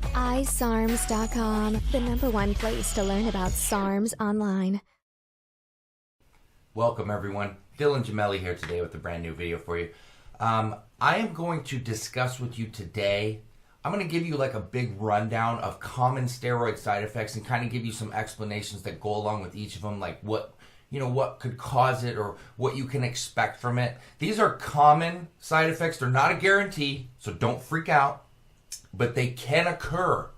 iSARMs.com, the #1 place to learn about SARMs online. Welcome everyone, Dylan Gemelli here today with a brand new video for you. I am going to discuss with you today, I'm going to give you like a big rundown of common steroid side effects and kind of give you some explanations that go along with each of them, like what could cause it or what you can expect from it. These are common side effects. They're not a guarantee, so don't freak out, but they can occur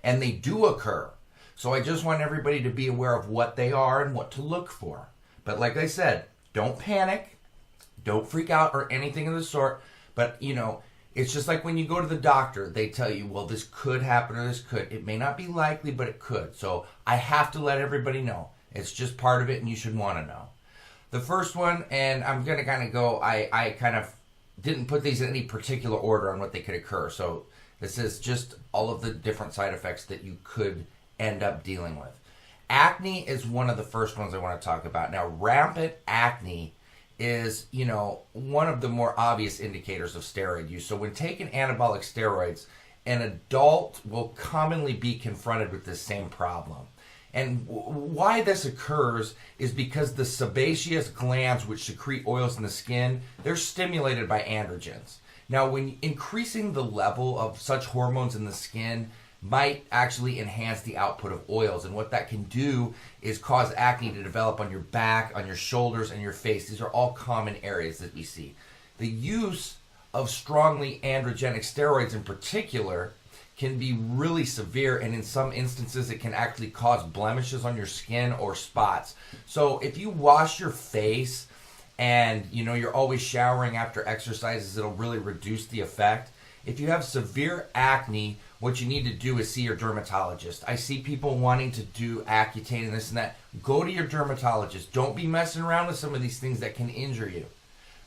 and they do occur. So I just want everybody to be aware of what they are and what to look for. But like I said, don't panic, don't freak out or anything of the sort. But it's just like when you go to the doctor, they tell you, well, this could happen or this could. It may not be likely, but it could. So I have to let everybody know. It's just part of it and you should want to know. The first one, and I'm going to kind of go, I kind of didn't put these in any particular order on what they could occur. So this is just all of the different side effects that you could end up dealing with. Acne is one of the first ones I want to talk about. Now, rampant acne is, one of the more obvious indicators of steroid use. So when taking anabolic steroids, an adult will commonly be confronted with this same problem. And why this occurs is because the sebaceous glands which secrete oils in the skin, they're stimulated by androgens. Now, when increasing the level of such hormones in the skin might actually enhance the output of oils. And what that can do is cause acne to develop on your back, on your shoulders, and your face. These are all common areas that we see. The use of strongly androgenic steroids in particular can be really severe, and in some instances it can actually cause blemishes on your skin or spots. So if you wash your face and you're always showering after exercises, it'll really reduce the effect. If you have severe acne, what you need to do is see your dermatologist. I see people wanting to do Accutane and this and that. Go to your dermatologist. Don't be messing around with some of these things that can injure you.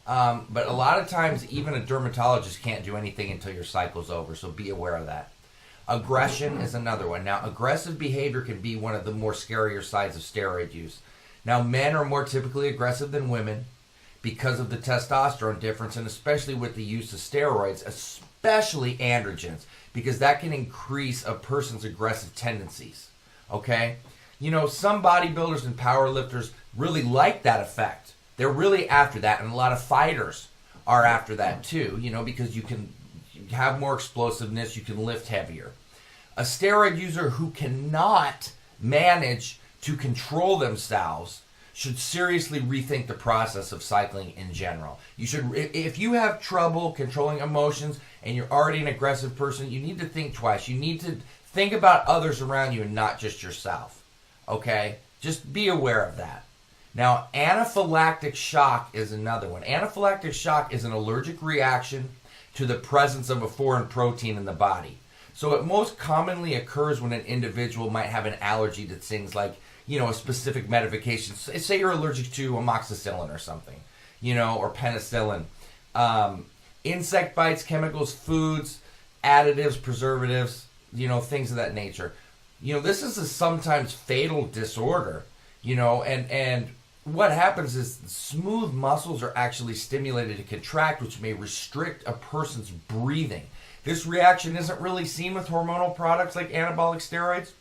But a lot of times, even a dermatologist can't do anything until your cycle's over, so be aware of that. Aggression is another one. Now, aggressive behavior can be one of the more scarier sides of steroid use. Now, men are more typically aggressive than women because of the testosterone difference, and especially with the use of steroids, especially androgens, because that can increase a person's aggressive tendencies, okay? Some bodybuilders and powerlifters really like that effect. They're really after that, and a lot of fighters are after that too, because you can have more explosiveness, you can lift heavier. A steroid user who cannot manage to control themselves should seriously rethink the process of cycling in general. You should, if you have trouble controlling emotions and you're already an aggressive person, you need to think twice. You need to think about others around you and not just yourself. Okay? Just be aware of that. Now, anaphylactic shock is another one. Anaphylactic shock is an allergic reaction to the presence of a foreign protein in the body. So it most commonly occurs when an individual might have an allergy to things like a specific medication. Say you're allergic to amoxicillin or something, or penicillin. Insect bites, chemicals, foods, additives, preservatives, things of that nature. This is a sometimes fatal disorder, and what happens is smooth muscles are actually stimulated to contract, which may restrict a person's breathing. This reaction isn't really seen with hormonal products like anabolic steroids,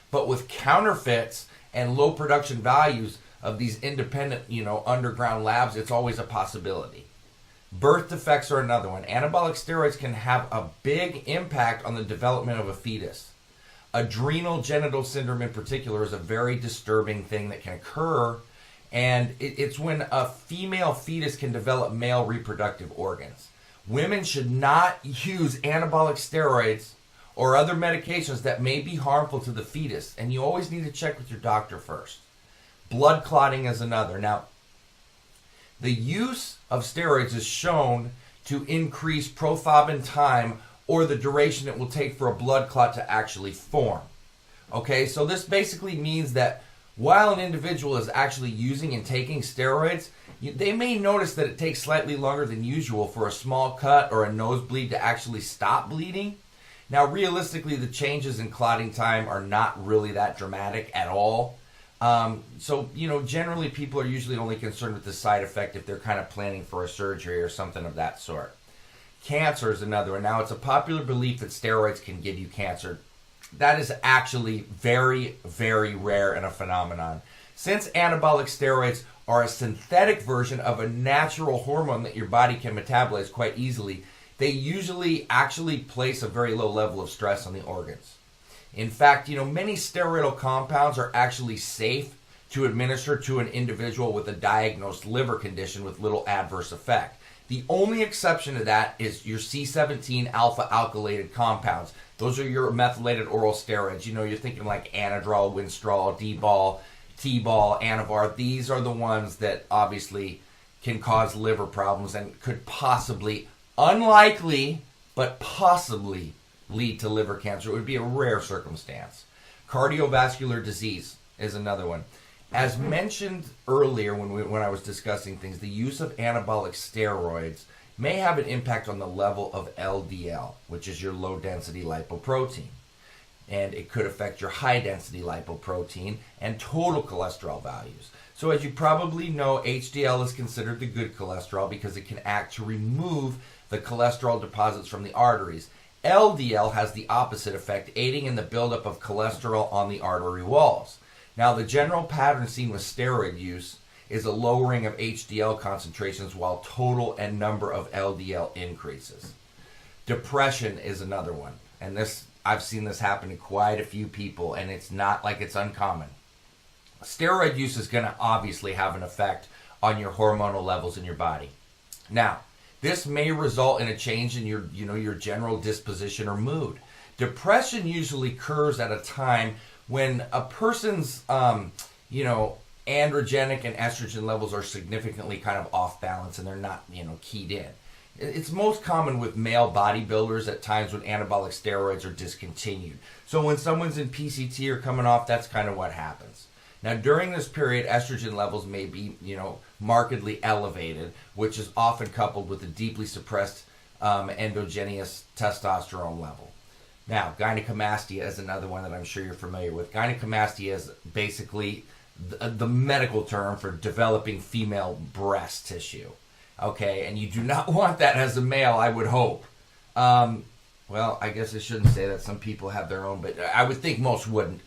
but with counterfeits and low production values of these independent, underground labs, it's always a possibility. Birth defects are another one. Anabolic steroids can have a big impact on the development of a fetus. Adrenal genital syndrome in particular is a very disturbing thing that can occur, and it's when a female fetus can develop male reproductive organs. Women should not use anabolic steroids or other medications that may be harmful to the fetus, and you always need to check with your doctor first. Blood clotting is another. Now, the use of steroids is shown to increase prothrombin time, or the duration it will take for a blood clot to actually form. Okay, so this basically means that while an individual is actually using and taking steroids, they may notice that it takes slightly longer than usual for a small cut or a nosebleed to actually stop bleeding. Now, realistically, the changes in clotting time are not really that dramatic at all. So, generally people are usually only concerned with the side effect if they're kind of planning for a surgery or something of that sort. Cancer is another one. Now, it's a popular belief that steroids can give you cancer. That is actually very, very rare in a phenomenon. Since anabolic steroids are a synthetic version of a natural hormone that your body can metabolize quite easily, they usually actually place a very low level of stress on the organs. In fact, many steroidal compounds are actually safe to administer to an individual with a diagnosed liver condition with little adverse effect. The only exception to that is your C17 alpha alkylated compounds. Those are your methylated oral steroids. You're thinking like Anadrol, Winstrol, D-Bol, T-Bol, Anavar. These are the ones that obviously can cause liver problems and could possibly, unlikely, but possibly lead to liver cancer. It would be a rare circumstance. Cardiovascular disease is another one. As mentioned earlier when I was discussing things, the use of anabolic steroids may have an impact on the level of LDL, which is your low-density lipoprotein. And it could affect your high-density lipoprotein and total cholesterol values. So as you probably know, HDL is considered the good cholesterol because it can act to remove the cholesterol deposits from the arteries. LDL has the opposite effect, aiding in the buildup of cholesterol on the artery walls. Now, the general pattern seen with steroid use is a lowering of HDL concentrations while total and number of LDL increases. Depression is another one. And I've seen this happen to quite a few people, and it's not like it's uncommon. Steroid use is going to obviously have an effect on your hormonal levels in your body. Now, this may result in a change in your general disposition or mood. Depression usually occurs at a time when a person's, androgenic and estrogen levels are significantly kind of off balance and they're not, keyed in. It's most common with male bodybuilders at times when anabolic steroids are discontinued. So when someone's in PCT or coming off, that's kind of what happens. Now, during this period, estrogen levels may be, markedly elevated, which is often coupled with a deeply suppressed endogenous testosterone level. Now, gynecomastia is another one that I'm sure you're familiar with. Gynecomastia is basically the medical term for developing female breast tissue. Okay, and you do not want that as a male, I would hope. Well, I guess I shouldn't say that. Some people have their own, but I would think most wouldn't.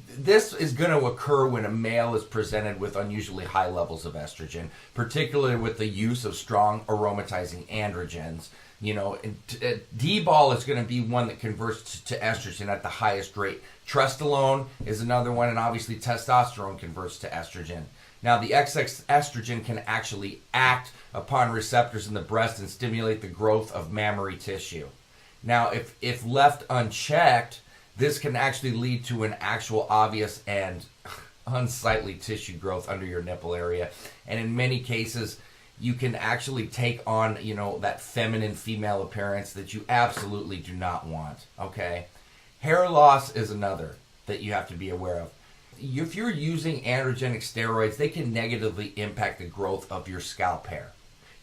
This is going to occur when a male is presented with unusually high levels of estrogen, particularly with the use of strong aromatizing androgens. D-Bol is going to be one that converts to estrogen at the highest rate. Trestellone is another one, and obviously testosterone converts to estrogen. Now, the excess estrogen can actually act upon receptors in the breast and stimulate the growth of mammary tissue. Now, if left unchecked, this can actually lead to an actual obvious and unsightly tissue growth under your nipple area. And in many cases, you can actually take on, that feminine female appearance that you absolutely do not want, okay? Hair loss is another that you have to be aware of. If you're using androgenic steroids, they can negatively impact the growth of your scalp hair.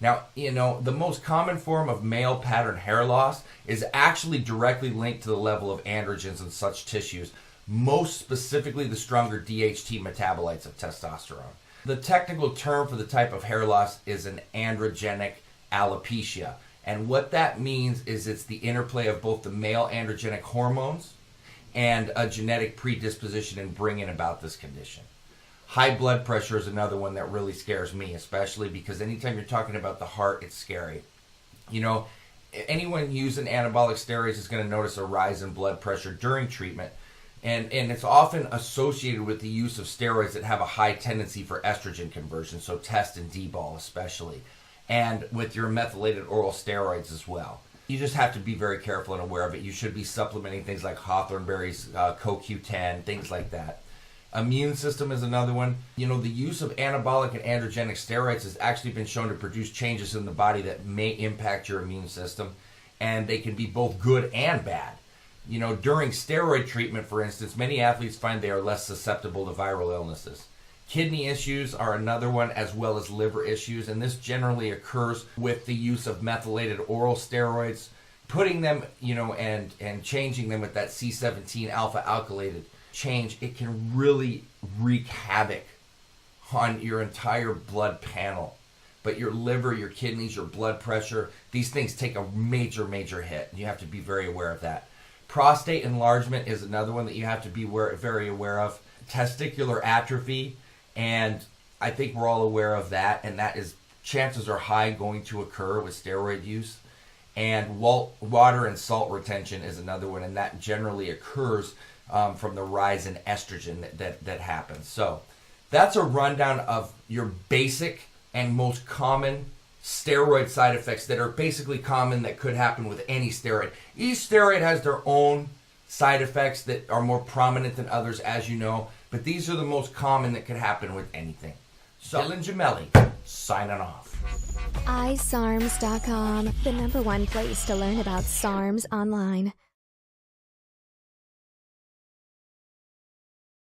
Now, the most common form of male pattern hair loss is actually directly linked to the level of androgens in such tissues, most specifically the stronger DHT metabolites of testosterone. The technical term for the type of hair loss is an androgenic alopecia. And what that means is it's the interplay of both the male androgenic hormones and a genetic predisposition in bringing about this condition. High blood pressure is another one that really scares me, especially because anytime you're talking about the heart, it's scary. Anyone using anabolic steroids is going to notice a rise in blood pressure during treatment. And it's often associated with the use of steroids that have a high tendency for estrogen conversion, so Test and D-Bol especially, and with your methylated oral steroids as well. You just have to be very careful and aware of it. You should be supplementing things like hawthorn berries, CoQ10, things like that. Immune system is another one. The use of anabolic and androgenic steroids has actually been shown to produce changes in the body that may impact your immune system, and they can be both good and bad. During steroid treatment, for instance, many athletes find they are less susceptible to viral illnesses. Kidney issues are another one, as well as liver issues, and this generally occurs with the use of methylated oral steroids. Putting them, and changing them with that C17 alpha alkylated change, it can really wreak havoc on your entire blood panel. but your liver, your kidneys, your blood pressure, these things take a major, major hit. You have to be very aware of that. Prostate enlargement is another one that you have to be very aware of. Testicular atrophy, and I think we're all aware of that, and that is chances are high going to occur with steroid use. And water and salt retention is another one, and that generally occurs from the rise in estrogen that happens. So that's a rundown of your basic and most common steroid side effects that are basically common that could happen with any steroid. Each steroid has their own side effects that are more prominent than others, as you know, but these are the most common that could happen with anything. So, Dylan Gemelli, signing off. iSARMs.com, the #1 place to learn about SARMs online.